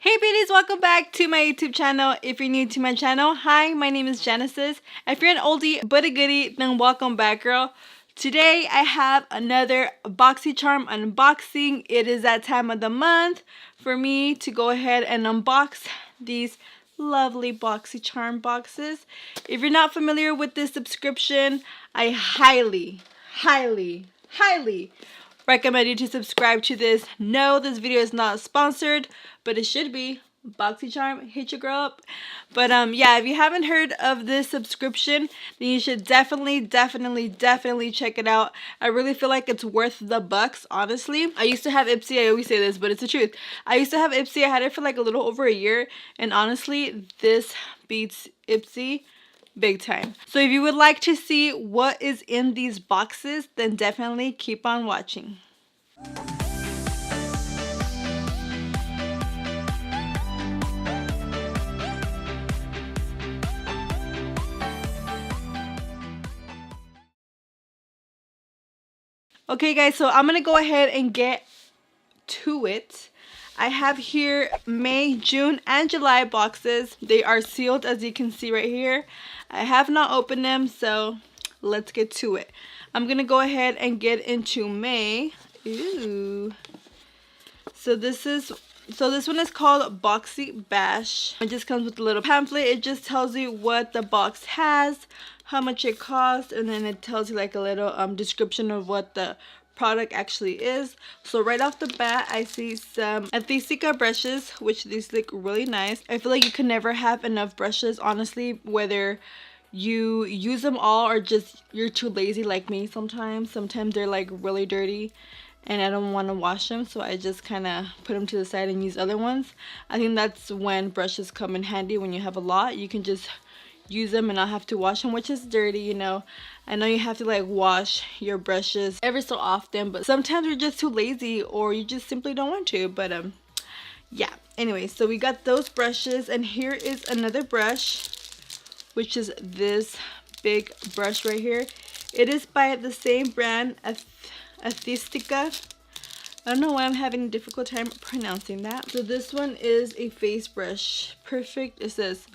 Hey beauties, welcome back to my YouTube channel. If you're new to my channel, hi, my name is Genesis. If you're an oldie but a goodie, then welcome back, girl. Today I have another BoxyCharm unboxing. It is that time of the month for me to go ahead and unbox these lovely BoxyCharm boxes. If you're not familiar with this subscription, I highly recommend you to subscribe to this. No, this video is not sponsored, but it should be. BoxyCharm, hit your girl up. But yeah, if you haven't heard of this subscription, then you should definitely check it out. I really feel like it's worth the bucks, honestly. I used to have Ipsy. I always say this, but it's the truth. I used to have Ipsy. I had it for like a little over a year, and honestly, this beats Ipsy big time. So if you would like to see what is in these boxes, then definitely keep on watching. Okay guys, so I'm gonna go ahead and get to it. I have here May, June, and July boxes. They are sealed, as you can see right here. I have not opened them, so let's get to it. I'm gonna go ahead and get into May. Ooh. So this one is called Boxy Bash. It just comes with a little pamphlet. It just tells you what the box has, how much it costs, and then it tells you like a little description of what the product actually is. So right off the bat, I see some Athletica brushes, which these look really nice. I feel like you can never have enough brushes, honestly, whether you use them all or just you're too lazy like me sometimes. Sometimes they're like really dirty and I don't want to wash them, so I just kind of put them to the side and use other ones. I think that's when brushes come in handy. When you have a lot, you can just use them and not have to wash them, which is dirty, you know. I know you have to like wash your brushes every so often, but sometimes you're just too lazy or you just simply don't want to. But yeah, anyway, so we got those brushes, and here is another brush, which is this big brush right here. It is by the same brand, Athletica. I don't know why I'm having a difficult time pronouncing that. So this one is a face brush. Perfect, it says,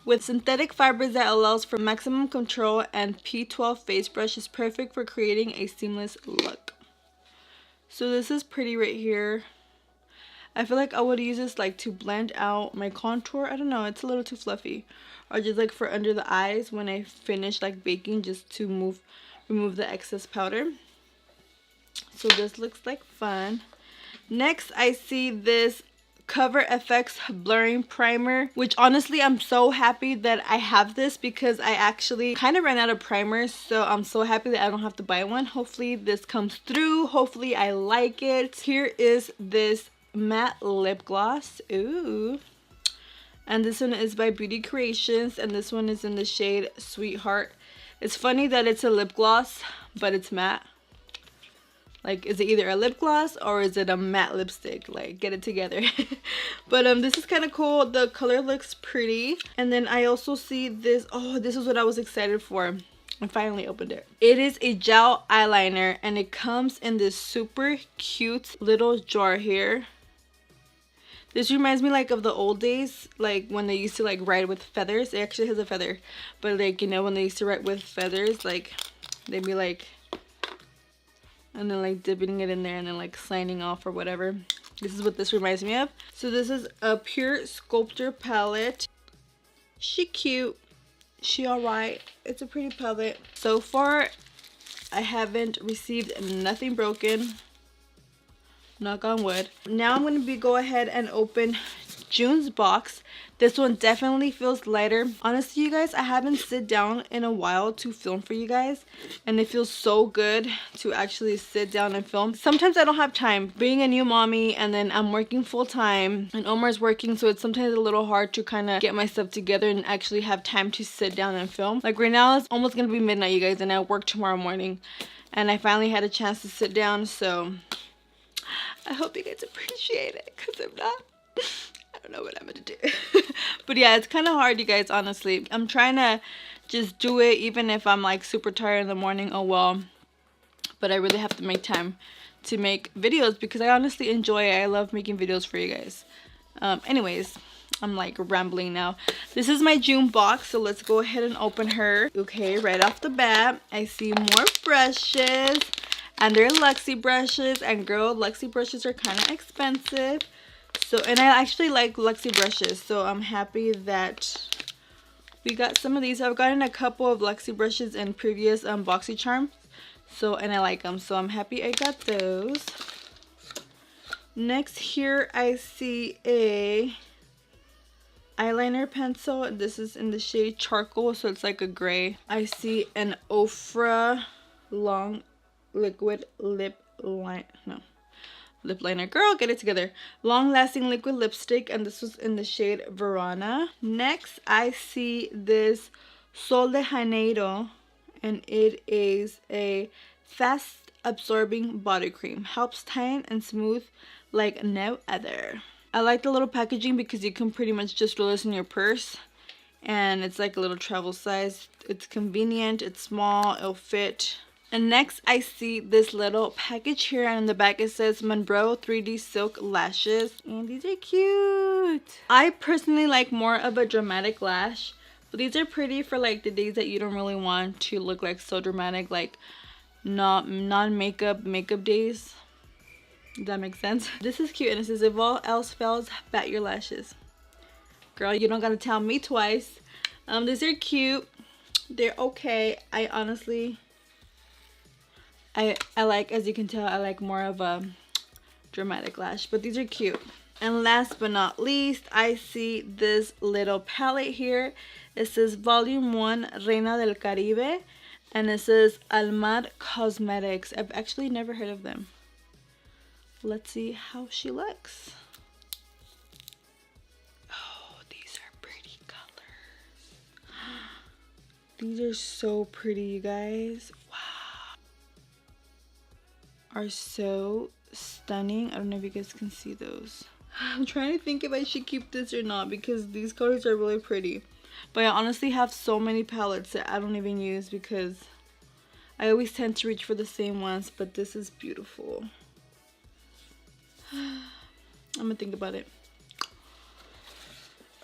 with synthetic fibers that allows for maximum control, and P12 face brush is perfect for creating a seamless look. So this is pretty right here. I feel like I would use this like to blend out my contour. I don't know, it's a little too fluffy. Or just like for under the eyes when I finish like baking, just to remove the excess powder. So this looks like fun. Next, I see this Cover FX blurring primer, which honestly I'm so happy that I have this because I actually kind of ran out of primers, so I'm so happy that I don't have to buy one. Hopefully this comes through. Hopefully I like it. Here is this matte lip gloss. Ooh. And this one is by Beauty Creations, and this one is in the shade Sweetheart. It's funny that it's a lip gloss, but it's matte. Like, is it either a lip gloss or is it a matte lipstick? Like, get it together. But this is kind of cool. The color looks pretty. And then I also see this. Oh, this is what I was excited for. I finally opened it. It is a gel eyeliner, and it comes in this super cute little jar here. This reminds me like of the old days, like when they used to like write with feathers. It actually has a feather, but like, you know, when they used to write with feathers, like they'd be like, and then like dipping it in there and then like signing off or whatever. This is what this reminds me of. So this is a Pure Sculptor palette. She cute. She alright. It's a pretty palette. So far, I haven't received nothing broken. Knock on wood. Now I'm going to go ahead and open June's box. This one definitely feels lighter. Honestly, you guys, I haven't sit down in a while to film for you guys, and it feels so good to actually sit down and film. Sometimes I don't have time. Being a new mommy, and then I'm working full time, and Omar's working, so it's sometimes a little hard to kind of get my stuff together and actually have time to sit down and film. Like right now, it's almost gonna be midnight, you guys, and I work tomorrow morning, and I finally had a chance to sit down, so I hope you guys appreciate it, because if not, I don't know what I'm gonna do. But yeah, it's kind of hard, you guys, honestly. I'm trying to just do it even if I'm like super tired in the morning. Oh well. But I really have to make time to make videos because I honestly enjoy it. I love making videos for you guys. Anyways, I'm like rambling now. This is my June box, so let's go ahead and open her. Okay, right off the bat, I see more brushes. And they're Luxie brushes. And girl, Luxie brushes are kind of expensive. So, and I actually like Luxie brushes. So I'm happy that we got some of these. I've gotten a couple of Luxie brushes in previous Boxy charms. So, and I like them. So I'm happy I got those. Next here I see a eyeliner pencil. This is in the shade charcoal, so it's like a gray. I see an Ofra long liquid lip liner. Girl, get it together. Long lasting liquid lipstick, and this was in the shade Verona. Next I see this Sol de Janeiro, and it is a fast absorbing body cream. Helps tighten and smooth like no other. I like the little packaging because you can pretty much just roll this in your purse, and it's like a little travel size. It's convenient, it's small, it'll fit. And next I see this little package here, and in the back it says Monroe 3D Silk Lashes, and these are cute. I personally like more of a dramatic lash, but these are pretty for like the days that you don't really want to look like so dramatic, like non-makeup days. Does that make sense? This is cute, and it says, if all else fails, bat your lashes. Girl, you don't gotta tell me twice. These are cute. They're okay. I honestly, I like, as you can tell, I like more of a dramatic lash, but these are cute. And last but not least, I see this little palette here. It says Volume 1 Reina del Caribe, and it says Almar Cosmetics. I've actually never heard of them. Let's see how she looks. Oh, these are pretty colors. These are so pretty, you guys. Wow. Are so stunning. I don't know if you guys can see those. I'm trying to think if I should keep this or not because these colors are really pretty. But I honestly have so many palettes that I don't even use because I always tend to reach for the same ones, but this is beautiful. I'm gonna think about it.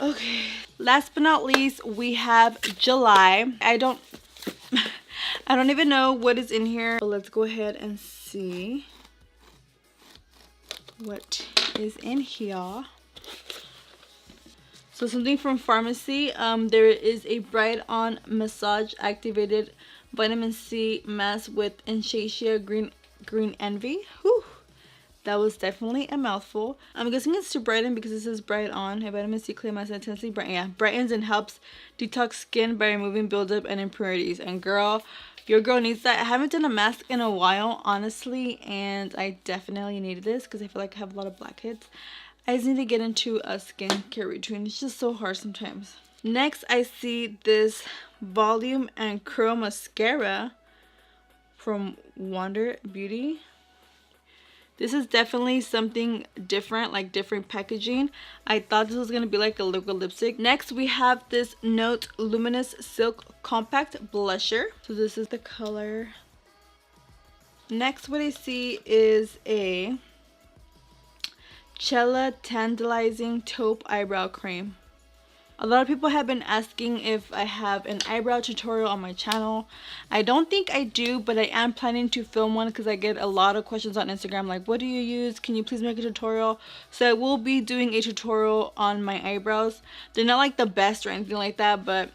Okay, last but not least, we have July. I don't even know what is in here, but let's go ahead and see what is in here. So something from Pharmacy. There is a Bright On Massage Activated Vitamin C Mask with Inshatia Green Envy. Whew. That was definitely a mouthful. I'm guessing it's to brighten because it says Bright On. A vitamin C clay mask intensely brightens and helps detox skin by removing buildup and impurities. And girl, your girl needs that. I haven't done a mask in a while, honestly, and I definitely needed this because I feel like I have a lot of blackheads. I just need to get into a skincare routine. It's just so hard sometimes. Next, I see this Volume and Curl Mascara from Wonder Beauty. This is definitely something different, like different packaging. I thought this was going to be like a liquid lipstick. Next, we have this Note Luminous Silk Compact Blusher. So this is the color. Next, what I see is a Cella Tantalizing Taupe Eyebrow Cream. A lot of people have been asking if I have an eyebrow tutorial on my channel. I don't think I do, but I am planning to film one because I get a lot of questions on Instagram like, what do you use? Can you please make a tutorial? So I will be doing a tutorial on my eyebrows. They're not like the best or anything like that, but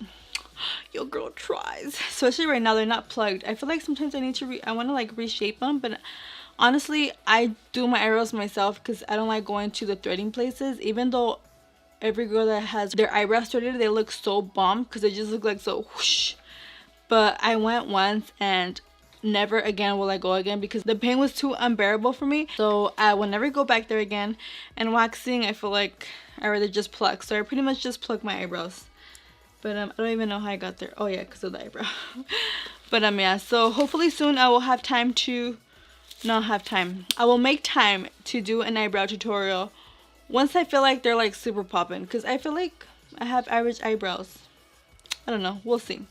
your girl tries. Especially right now, they're not plugged. I feel like sometimes I need to I want to like reshape them, but honestly, I do my eyebrows myself because I don't like going to the threading places, even though every girl that has their eyebrows threaded, they look so bomb because they just look like so whoosh. But I went once and never again will I go again because the pain was too unbearable for me. So I will never go back there again. And waxing, I feel like I rather just pluck. So I pretty much just pluck my eyebrows. But I don't even know how I got there. Oh yeah, because of the eyebrow. But yeah, so hopefully soon I will have time to I will make time to do an eyebrow tutorial once I feel like they're like super popping, because I feel like I have average eyebrows. I don't know, we'll see.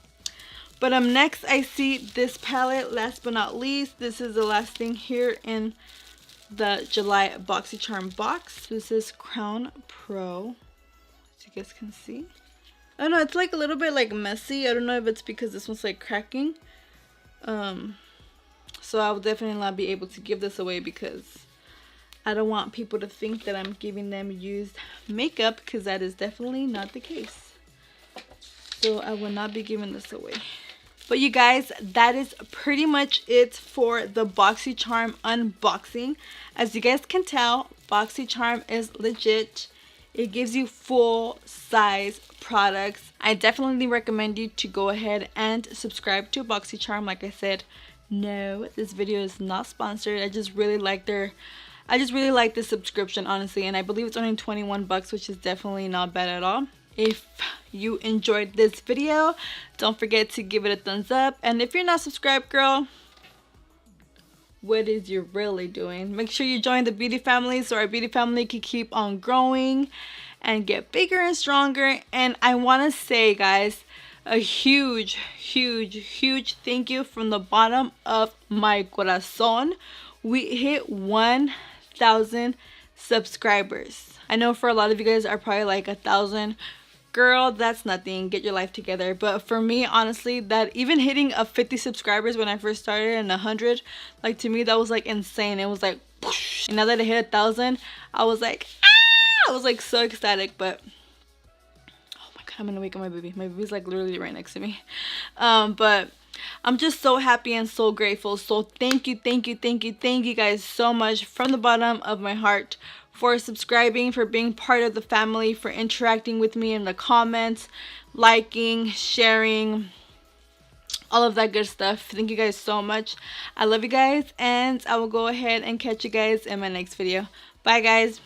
But next I see this palette. Last but not least, this is the last thing here in the July BoxyCharm box. This is Crown Pro, as you guys can see. I don't know, it's like a little bit like messy. I don't know if it's because this one's like cracking. So I will definitely not be able to give this away because I don't want people to think that I'm giving them used makeup, because that is definitely not the case. So I will not be giving this away. But you guys, that is pretty much it for the BoxyCharm unboxing. As you guys can tell, BoxyCharm is legit. It gives you full size products. I definitely recommend you to go ahead and subscribe to BoxyCharm. Like I said, no, this video is not sponsored. I just really like the subscription, honestly, and I believe it's only 21 bucks, which is definitely not bad at all. If you enjoyed this video, don't forget to give it a thumbs up, and if you're not subscribed, girl, what is you really doing? Make sure you join the beauty family so our beauty family can keep on growing and get bigger and stronger. And I want to say, guys, a huge thank you from the bottom of my corazon. We hit 1,000 subscribers. I know for a lot of you guys are probably like 1,000. Girl, that's nothing. Get your life together. But for me, honestly, that even hitting 50 subscribers when I first started and 100, like, to me that was like insane. It was like whoosh. And now that I hit 1,000, I was like, ah! I was like so ecstatic. But oh my god, I'm gonna wake up my baby. My baby's like literally right next to me. But I'm just so happy and so grateful. So thank you guys so much from the bottom of my heart for subscribing, for being part of the family, for interacting with me in the comments, liking, sharing, all of that good stuff. Thank you guys so much. I love you guys, and I will go ahead and catch you guys in my next video. Bye, guys.